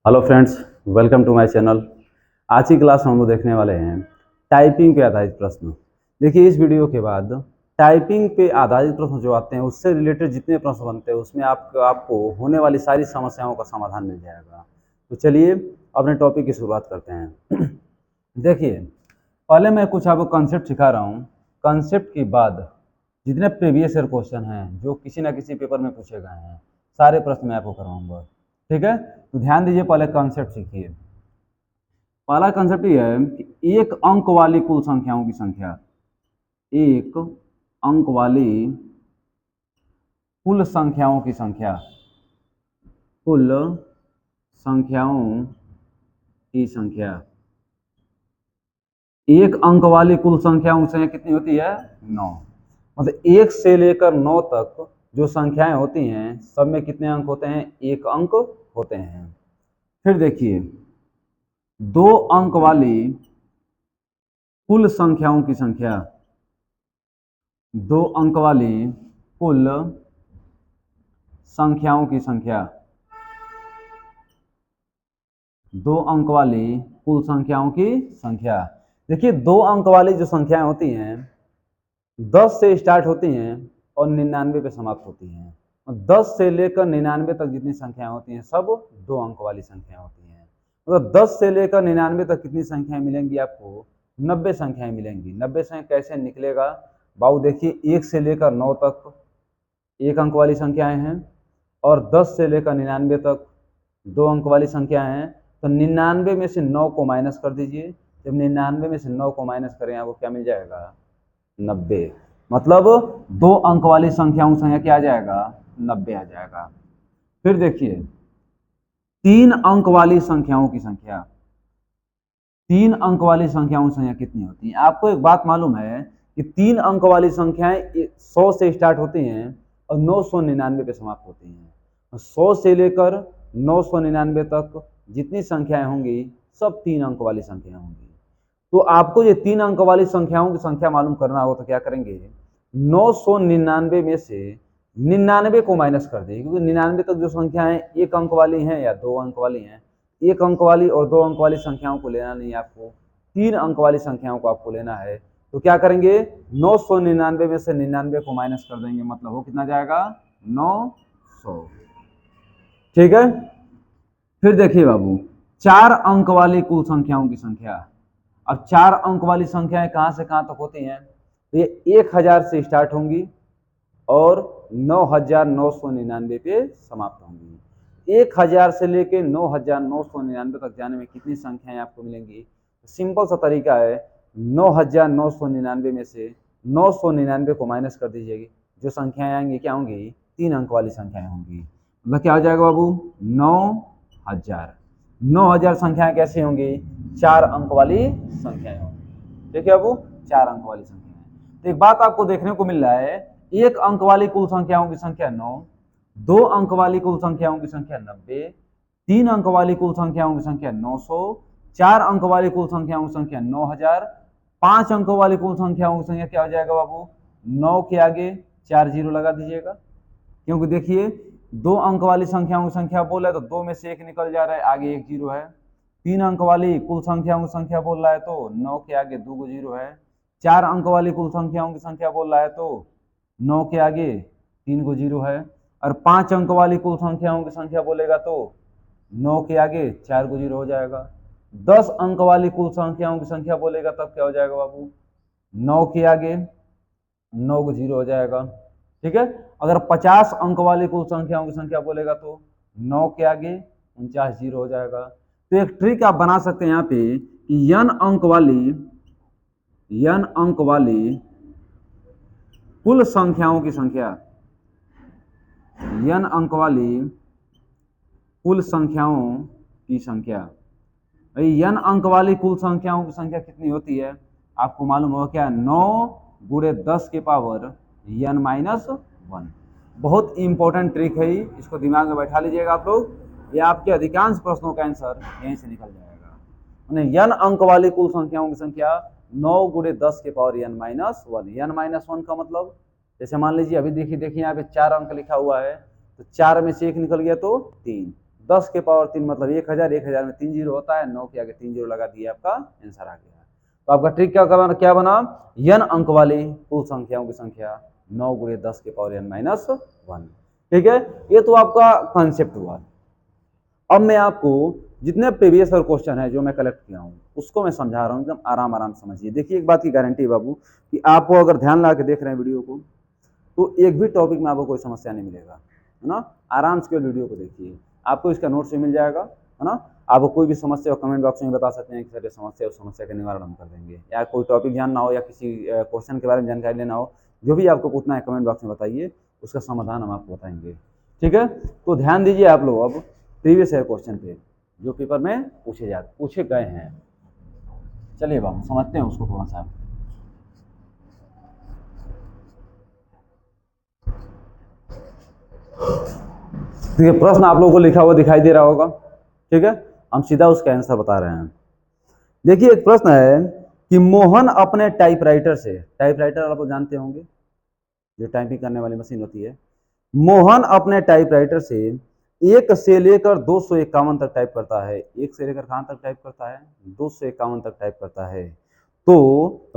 Hello friends, welcome to my channel. आज की class में हम लोग देखने वाले हैं टाइपिंग पे आधारित प्रश्न। देखिए, इस वीडियो के बाद टाइपिंग पे आधारित प्रश्न जो आते हैं उससे रिलेटेड जितने प्रश्न बनते हैं उसमें आपको होने वाली सारी समस्याओं का समाधान मिल जाएगा। तो चलिए अपने टॉपिक की शुरुआत करते हैं। देखिए, पहले मैं कुछ आपको कंसेप्ट सिखा रहा हूँ। कंसेप्ट के बाद जितने प्रीवियस ईयर क्वेश्चन हैं जो किसी ना किसी पेपर में पूछे गए हैं सारे प्रश्न मैं आपको करवाऊंगा। ठीक है, तो ध्यान दीजिए, पहले कॉन्सेप्ट सीखिए। पहला कॉन्सेप्ट ये है कि एक अंक वाली कुल संख्याओं की संख्या, एक अंक वाली कुल संख्याओं की संख्या, कुल संख्याओं की संख्या, एक अंक वाली कुल संख्याओं की संख्या कितनी होती है? 9। मतलब 1 से लेकर 9 तक जो संख्याएं होती हैं सब में कितने अंक होते हैं? एक अंक होते हैं। फिर देखिए, 2 अंक वाली कुल संख्याओं की संख्या, 2 अंक वाली कुल संख्याओं की संख्या, 2 अंक वाली कुल संख्याओं की संख्या। देखिए, 2 अंक वाली जो संख्याएं होती हैं 10 से स्टार्ट होती हैं और 99 पे समाप्त होती हैं। 10 से लेकर 99 तक जितनी संख्याएं होती हैं सब 2 अंक वाली संख्याएं होती हैं। मतलब 10 से लेकर 99 तक कितनी संख्याएं मिलेंगी आपको? 90 संख्याएं मिलेंगी। 90 संख्या कैसे निकलेगा बाबू? देखिए, 1 से लेकर 9 तक एक अंक वाली संख्याएं हैं और 10 से लेकर 99 तक 2 अंक वाली संख्याएं हैं। तो 99 में से 9 को माइनस कर दीजिए। जब 99 में से 9 को माइनस करें आपको क्या मिल जाएगा? 90। मतलब 2 अंक वाली संख्याओं की संख्या क्या आ जाएगा? 90 आ जाएगा। फिर देखिए, 3 अंक वाली संख्याओं की संख्या, 3 अंक वाली संख्याओं की संख्या कितनी होती है? आपको एक बात मालूम है कि 3 अंक वाली संख्याएं 100 से स्टार्ट होती हैं और 999 पे समाप्त होती हैं। 100 से लेकर 999 तक जितनी संख्याएं होंगी सब 3 अंक वाली संख्याएं होंगी। तो आपको ये 3 अंक वाली संख्याओं की संख्या मालूम करना हो तो क्या करेंगे? 999 में से 99 को माइनस कर देंगे, क्योंकि 99 तक जो संख्याएं एक अंक वाली हैं या 2 अंक वाली हैं, एक अंक वाली और 2 अंक वाली संख्याओं को लेना नहीं है आपको, 3 अंक वाली संख्याओं को आपको लेना है। तो क्या करेंगे? 999 में से 99 को माइनस कर देंगे, मतलब वो कितना जाएगा? 900। ठीक है। फिर देखिए बाबू, 4 अंक वाली कुल संख्याओं की संख्या। अब 4 अंक वाली संख्याएं कहां से कहां तक होती हैं? तो ये 1000 से स्टार्ट होंगी और 9999 पे समाप्त होंगी। 1000 से लेके 9999 तक जाने में कितनी संख्याएं आपको मिलेंगी? सिंपल सा तरीका है, 9999 में से 999 को माइनस कर दीजिएगी। जो संख्याएं आएंगी क्या होंगी? 3 अंक वाली संख्याएं होंगी। मतलब क्या हो जाएगा बाबू? 9000। 9000 संख्याएं कैसी होंगी? 4 अंक वाली संख्याएं होंगी। ठीक है बाबू, 4 अंक वाली संख्याएं। तो एक बात आपको देखने को मिल रहा है, एक अंक वाली कुल संख्याओं की संख्या 9, 2 अंक वाली कुल संख्याओं की संख्या 90, 3 अंक वाली कुल संख्याओं की संख्या 900, 4 अंक वाली कुल संख्याओं की संख्या 9000, 5 अंकों वाली कुल संख्याओं की संख्या क्या हो जाएगा बाबू? 9 के आगे 4 जीरो लगा दीजिएगा, क्योंकि देखिए 2 अंक वाली संख्याओं की संख्या बोल रहा है तो 2 में से 1 निकल जा रहा है, आगे 1 जीरो है। 3 अंक वाली कुल संख्याओं की संख्या बोल रहा है तो 9 के आगे 2 को जीरो है। 4 अंक वाली कुल संख्याओं की संख्या बोल रहा है तो 9 के आगे 3 को जीरो है। और 5 अंक वाली कुल संख्याओं की संख्या बोलेगा तो 9 के आगे 4 को जीरो हो जाएगा। 10 अंक वाली कुल संख्याओं की संख्या बोलेगा तब क्या हो जाएगा बाबू? 9 के आगे 9 को जीरो हो जाएगा। ठीक है। अगर 50 अंक वाली कुल संख्याओं की संख्या बोलेगा तो 9 के आगे 49 जीरो हो जाएगा। तो एक ट्रिक आप बना सकते हैं यहाँ पे कि n अंक वाली कुल संख्याओं की संख्या, n अंक वाली कुल संख्याओं की संख्या, n अंक वाली कुल संख्याओं की संख्या कितनी होती है? आपको मालूम होगा क्या? 9 गुणे 10 के पावर n माइनस 1। बहुत इंपॉर्टेंट ट्रिक है, इसको दिमाग में बैठा लीजिएगा आप लोग। ये आपके अधिकांश प्रश्नों का आंसर यहीं से निकल जाएगा। n अंक वाली कुल संख्याओं की संख्या 9 गुणे 10 के power n minus 1। n minus 1 का मतलब, जैसे मान लीजिए अभी देखिए यहाँ पे 4 अंक लिखा हुआ है तो 4 में से 1 निकल गया तो 3, 10 के पावर 3 मतलब 1000, 1000 में 3 जीरो होता है, 9 के आगे 3 जीरो लगा दिए, आपका आंसर आ गया। तो आपका ट्रिक क्या बना, n अंक वाली कुल संख्याओं की संख्या 9 गुणे 10 के पावर n माइनस 1। ठीक है, ये तो आपका कॉन्सेप्ट हुआ। अब मैं आपको जितने प्रीवियस ईयर क्वेश्चन है जो मैं कलेक्ट किया हूँ उसको मैं समझा रहा हूँ, एकदम आराम आराम समझिए। देखिए एक बात की गारंटी है बाबू कि आप अगर ध्यान ला के देख रहे हैं वीडियो को तो एक भी टॉपिक में आपको कोई समस्या नहीं मिलेगा, है ना। आराम से वीडियो को देखिए, आपको इसका नोट्स भी मिल जाएगा, है ना। आपको कोई भी समस्या हो कमेंट बॉक्स में बता सकते हैं कि सर समस्या, उस समस्या का निवारण हम कर देंगे, या कोई टॉपिक जानना हो या किसी क्वेश्चन के बारे में जानकारी लेना हो, जो भी आपको पूछना है कमेंट बॉक्स में बताइए, उसका समाधान हम आपको बताएंगे। ठीक है, तो ध्यान दीजिए आप लोग अब प्रीवियस ईयर क्वेश्चन पे जो पेपर में पूछे गए हैं। चलिए बाबू समझते हैं उसको थोड़ा सा। ठीक है, प्रश्न आप लोगों को लिखा हुआ दिखाई दे रहा होगा। ठीक है, हम सीधा उसका आंसर बता रहे हैं। देखिए एक प्रश्न है कि मोहन अपने टाइपराइटर से, टाइपराइटर आप लोग जानते होंगे जो टाइपिंग करने वाली मशीन होती है, मोहन अपने टाइपराइटर से 1 से लेकर 251 तक टाइप करता है। 1 से लेकर कहां तक टाइप करता है, 251 तक टाइप करता है। तो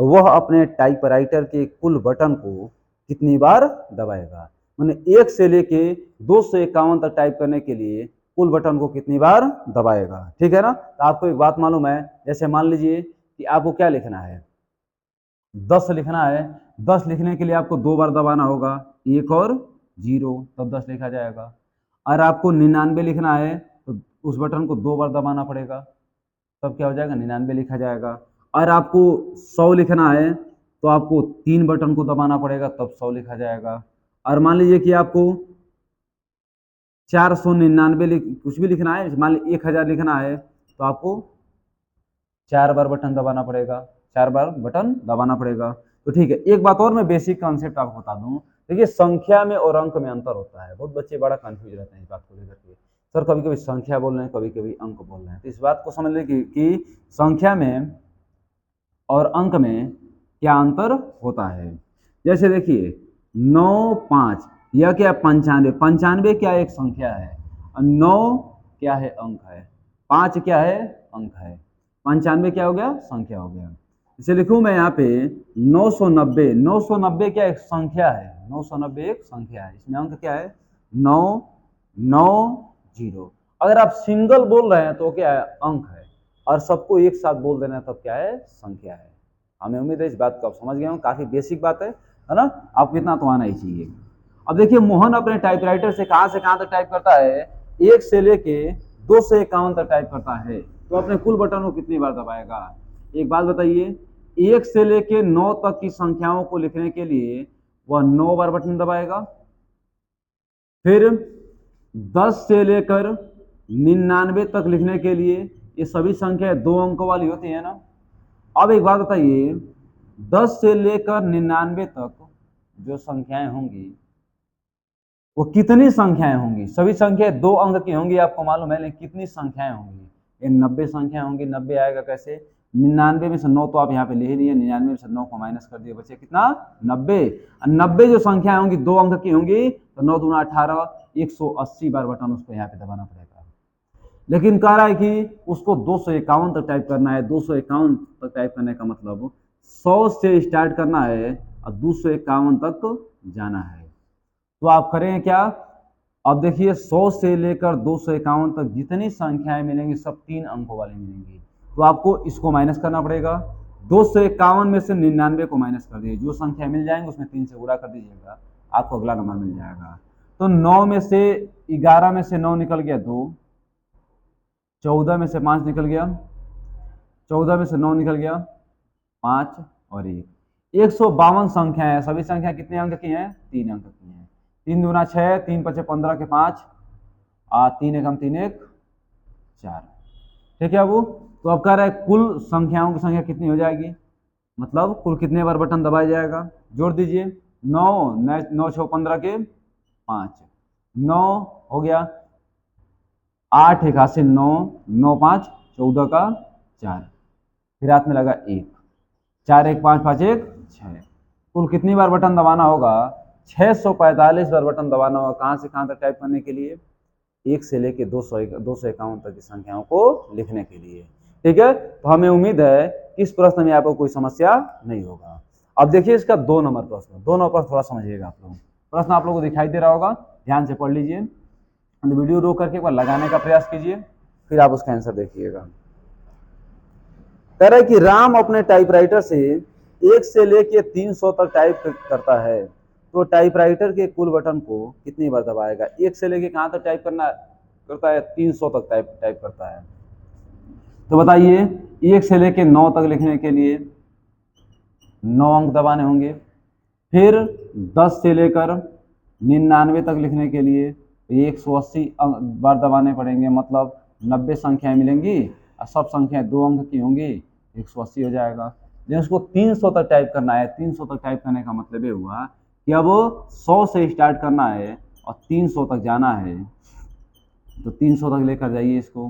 वह अपने टाइपराइटर के कुल बटन को कितनी बार दबाएगा, मैंने 1 से लेके 251 तक टाइप करने के लिए कुल बटन को कितनी बार दबाएगा। ठीक है ना। तो आपको एक बात मालूम है, जैसे मान लीजिए कि आपको क्या लिखना है, 10 लिखना है। 10 लिखने के लिए आपको 2 बार दबाना होगा, 1 और 0, तब 10 लिखा जाएगा। और आपको 99 लिखना है तो उस बटन को 2 बार दबाना पड़ेगा, तब क्या हो जाएगा, 99 लिखा जाएगा। और आपको 100 लिखना है तो आपको 3 बटन को दबाना पड़ेगा, तब 100 लिखा जाएगा। और मान लीजिए कि आपको 499 कुछ भी लिखना है, मान लीजिए 1000 लिखना है तो आपको 4 बार बटन दबाना पड़ेगा, 4 बार बटन दबाना पड़ेगा। तो ठीक है, एक बात और मैं बेसिक कॉन्सेप्ट आपको बता दूं। देखिए संख्या में और अंक में अंतर होता है, बहुत बच्चे बड़ा कंफ्यूज रहते हैं इस बात को लेकर के। सर कभी कभी संख्या बोल रहे हैं, कभी कभी अंक बोल रहे हैं, तो इस बात को समझ लें कि संख्या में और अंक में क्या अंतर होता है। जैसे देखिए 9, 5, यह क्या है 95, 95 क्या एक संख्या है, और 9 क्या है अंक है, 5 क्या है अंक है, 95 क्या हो गया संख्या हो गया। इसे लिखूं मैं यहाँ पे 990, 990 क्या एक संख्या है, 990 एक संख्या है, इसमें अंक क्या है 9, 9, 0। अगर आप सिंगल बोल रहे हैं तो क्या है अंक है, और सबको एक साथ बोल देना तब क्या है संख्या है। हमें उम्मीद है इस बात को आप समझ गए हो, काफी बेसिक बात है ना, आपको इतना तो आना ही चाहिए। अब देखिए मोहन अपने टाइपराइटर से कहां तक टाइप करता है, 1 से लेके 251 तक टाइप करता है, तो अपने कुल बटन को कितनी बार दबाएगा। एक बात बताइए, 1 से लेके 9 तक की संख्याओं को लिखने के लिए वह 9 बार बटन दबाएगा। फिर 10 से लेकर 99 तक लिखने के लिए, ये सभी संख्याएं 2 अंकों वाली होती है ना। अब एक बात बताइए, 10 से लेकर 99 तक जो संख्याएं होंगी वो कितनी संख्याएं होंगी, सभी संख्याएं 2 अंक की होंगी आपको मालूम है, लेकिन कितनी संख्याएं होंगी, ये 90 संख्याएं होंगी। 90 आएगा कैसे, 99 में से 9 तो आप यहाँ पे ले ही लिए, 99 में से 9 को माइनस कर दिए, बचे कितना 90। 90 जो संख्याएं होंगी 2 अंक की होंगी, तो 9 दूना 18, 180 बार बटन उसको यहाँ पे दबाना पड़ेगा। लेकिन कह रहा है कि उसको 251 तक टाइप करना है, 251 तक टाइप करने का मतलब 100 से स्टार्ट करना है और 251 तक जाना है। तो आप करें क्या, अब देखिए 100 से लेकर 251 तक जितनी संख्याएं मिलेंगी सब 3 अंकों वाली मिलेंगी, तो आपको इसको माइनस करना पड़ेगा। 251 में से 99 को माइनस कर दीजिए, जो संख्या मिल जाएंगे उसमें 3 से गुणा कर दीजिएगा, आपको अगला नंबर मिल जाएगा। तो 9 में से 11 में से 9 निकल गया 2, 14 में से 5 निकल गया, 14 में से 9 निकल गया 5 और 1, 152 संख्या है। सभी संख्या कितने अंक की हैं, 3 अंक की हैं। 3 दूना 6, 3 पचे 15 के 5, 3 एकम 3 1 4। ठीक है अब तो अब कह रहा है कुल संख्याओं की संख्या कितनी हो जाएगी, मतलब कुल कितने बार बटन दबाया जाएगा, जोड़ दीजिए 9, 9 6 15 के 5, 9 हो गया, 8 81 9, 9 5 14 का 4, फिर हाथ में लगा 1, 4 1 5 5 1 6, कुल कितनी बार बटन दबाना होगा, 645 बार बटन दबाना होगा। कहां से कहां तक टाइप करने के लिए, 1 से लेके 251 तक की संख्याओं को लिखने के लिए। ठीक है, तो हमें उम्मीद है कि इस प्रश्न में आपको कोई समस्या नहीं होगा। अब देखिए इसका 2 नंबर प्रश्न, 2 नंबर प्रश्न थोड़ा समझिएगा आप लोग। प्रश्न आप लोगों को दिखाई दे रहा होगा, ध्यान से पढ़ लीजिए, वीडियो रोक करके एक बार लगाने का प्रयास कीजिए, फिर आप उसका आंसर देखिएगा। कह रहा है कि राम अपने टाइपराइटर से 1 से लेके 300 तक टाइप करता है, तो टाइपराइटर के कुल बटन को कितनी बार दबाएगा? 1 से लेके कहां तक टाइप करता है? 300 तक टाइप करता है। तो बताइए 1 से लेके 9 तक लिखने के लिए 9 अंक दबाने होंगे, फिर 10 से लेकर 99 तक लिखने के लिए 180 बार दबाने पड़ेंगे, मतलब 90 संख्याएं मिलेंगी और सब संख्याएं 2 अंक की होंगी, 180 हो जाएगा। लेकिन उसको 300 तक टाइप करना है। 300 तक टाइप करने का मतलब ये हुआ कि अब 100 से स्टार्ट करना है और 300 तक जाना है, तो 300 तक लेकर जाइए इसको।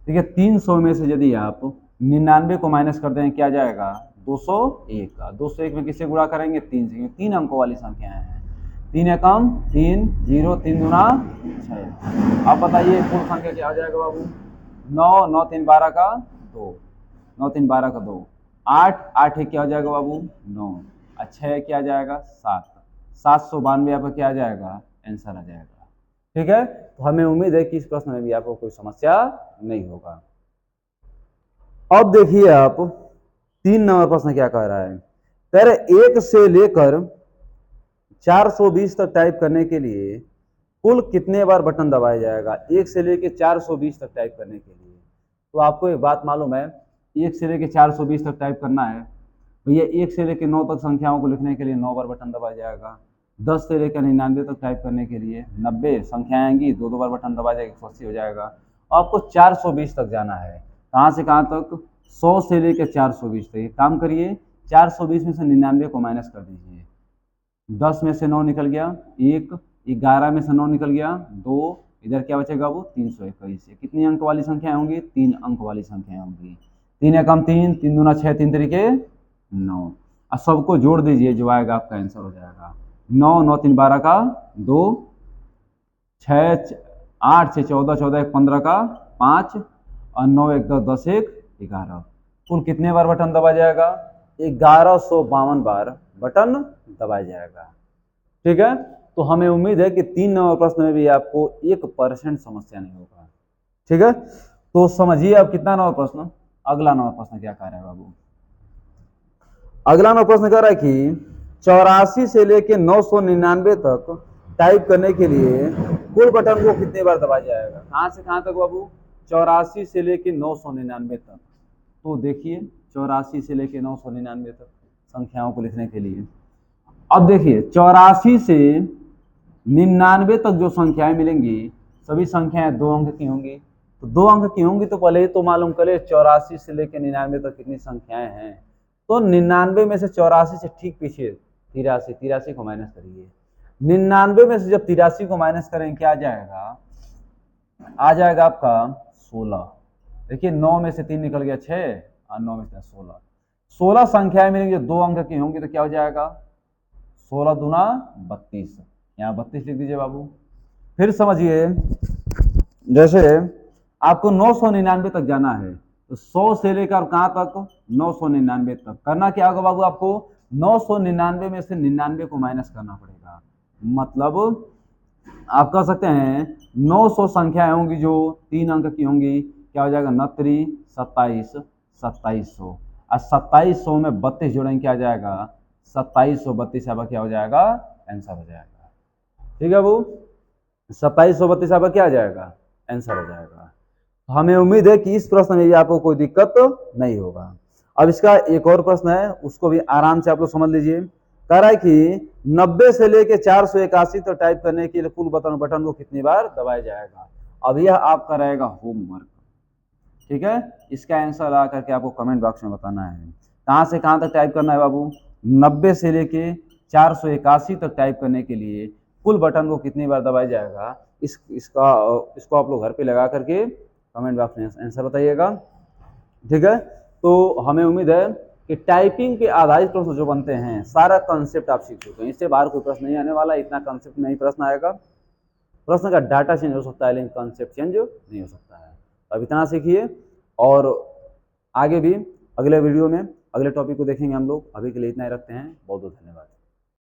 ठीक है, 300 में से यदि आप 99 को माइनस कर दें, क्या जाएगा? 201 का। 201 में किससे गुणा करेंगे? 3 से, 3 अंकों वाली संख्याएं हैं। 3 एकम 3, 0, 3 दूना 6। अब बताइए कुल संख्या क्या आ जाएगा बाबू? 9, 9 3 12 का 2, 9 3 12 का 2, 8, 8 एक क्या हो जाएगा बाबू? 9, और 6 क्या आ जाएगा? 7, 792 आपका क्या आ जाएगा? आंसर आ जाएगा। ठीक है, तो हमें उम्मीद है कि इस प्रश्न में भी आपको कोई समस्या नहीं होगा। अब देखिए आप 3 नंबर प्रश्न क्या कह रहा है? कह रहे 1 से लेकर 420 तक टाइप करने के लिए कुल कितने बार बटन दबाया जाएगा? 1 से लेकर 420 तक टाइप करने के लिए। तो आपको एक बात मालूम है, 1 से लेकर 420 तक टाइप करना है भैया, 1 से लेकर 9 तक संख्याओं को लिखने के लिए 9 बार बटन दबाया जाएगा। 10 से लेकर 99 तक टाइप करने के लिए 90 संख्याएं आएंगी, 2 बार बटन दबाया जाएगा, 180 हो जाएगा। आपको 420 तक जाना है। कहाँ से कहाँ तक? 100 से लेकर 420 तक। एक काम करिए, 420 में से 99 को माइनस कर दीजिए। 10 में से 9 निकल गया 1, 11 में से 9 निकल गया 2, इधर क्या बचेगा? वो 321। कितनी अंक वाली संख्या होंगी? 3 अंक वाली संख्या होंगी। 3 एकम 3, 3 दूना 6, 3 तरीके 9। अब सबको जोड़ दीजिए, जो आएगा आपका आंसर हो जाएगा 9, 9 3 12 का 2, 6 8 6 14, 14 1 15 का 5, और 9 1 10, 10 1 11। कुल कितने बार बटन दबाया जाएगा? 1152 बार बटन दबाया जाएगा। ठीक है, तो हमें उम्मीद है कि 3 नंबर प्रश्न में भी आपको 1% समस्या नहीं होगा। ठीक है, तो समझिए अब कितना नंबर प्रश्न? अगला नंबर प्रश्न क्या कह रहा है बाबू? अगला नंबर प्रश्न कह रहा है कि 84 से लेकर 999 तक टाइप करने के लिए कुल बटन को कितने बार दबाया जाएगा? कहां से कहां तक बाबू? 84 से लेकर 999 तक। तो देखिए 84 से लेकर 999 तक संख्याओं को लिखने के लिए, अब देखिए 84 से 99 तक जो संख्याएं मिलेंगी सभी संख्याएं 2 अंक की होंगी। तो 2 अंक की होंगी तो पहले ही तो मालूम करें 84 से लेकर 99 तक कितनी संख्याएं हैं। तो 99 में से 84 से ठीक पीछे 83 को माइनस करिए। 99 में से जब 83 को माइनस करेंगे क्या आ जाएगा? आ जाएगा आपका 16। देखिए 9 में से 3 निकल गया 6, और 9 में से 16। 16 संख्याएं मिलेंगी जो 2 अंक की होंगी, तो क्या हो जाएगा? 16 दूना 32। यहाँ 32 लिख दीजिए बाबू। फिर समझिए, जैसे आपको 999 तक जाना है, तो 100 से लेकर कहाँ तक? 999 तक। करना क्या होगा बाबू? आपको 999 में से 99 को माइनस करना पड़ेगा। मतलब आप कह सकते हैं 900 संख्याएं होंगी जो 3 अंक की होंगी, क्या हो जाएगा? 29 27 2700, और 2700 में 32 जोड़ेंगे, क्या आ जाएगा? 2732 आपका क्या हो जाएगा? आंसर हो जाएगा। ठीक है बाबू, 2732 आपका क्या आ जाएगा? आंसर हो जाएगा। हमें उम्मीद है कि इस प्रश्न में भी आपको कोई दिक्कत नहीं होगा। अब इसका एक और प्रश्न है, उसको भी आराम से आप लोग समझ लीजिए। कह रहा है कि 90 से लेके 481 तक टाइप करने के लिए कुल बटन को कितनी बार दबाया जाएगा? अब यह आपका रहेगा होमवर्क। ठीक है, इसका आंसर ला करके आपको कमेंट बॉक्स में बताना है। कहां से कहां तक टाइप करना है बाबू? 90 से लेके 481 तक टाइप करने के लिए कुल बटन को कितनी बार दबाया जाएगा? इसको आप लोग घर पे लगा करके कमेंट बॉक्स में आंसर बताइएगा। ठीक है, तो हमें उम्मीद है कि टाइपिंग के आधारित प्रश्न जो बनते हैं सारा कंसेप्ट आप सीख चुके हैं। इससे बाहर कोई प्रश्न नहीं आने वाला, इतना कंसेप्ट में ही प्रश्न आएगा। प्रश्न का डाटा चेंज हो सकता है लेकिन कॉन्सेप्ट चेंज नहीं हो सकता है। तो अब इतना सीखिए और आगे भी अगले वीडियो में अगले टॉपिक को देखेंगे हम लोग। अभी के लिए इतना ही रखते हैं। बहुत बहुत धन्यवाद।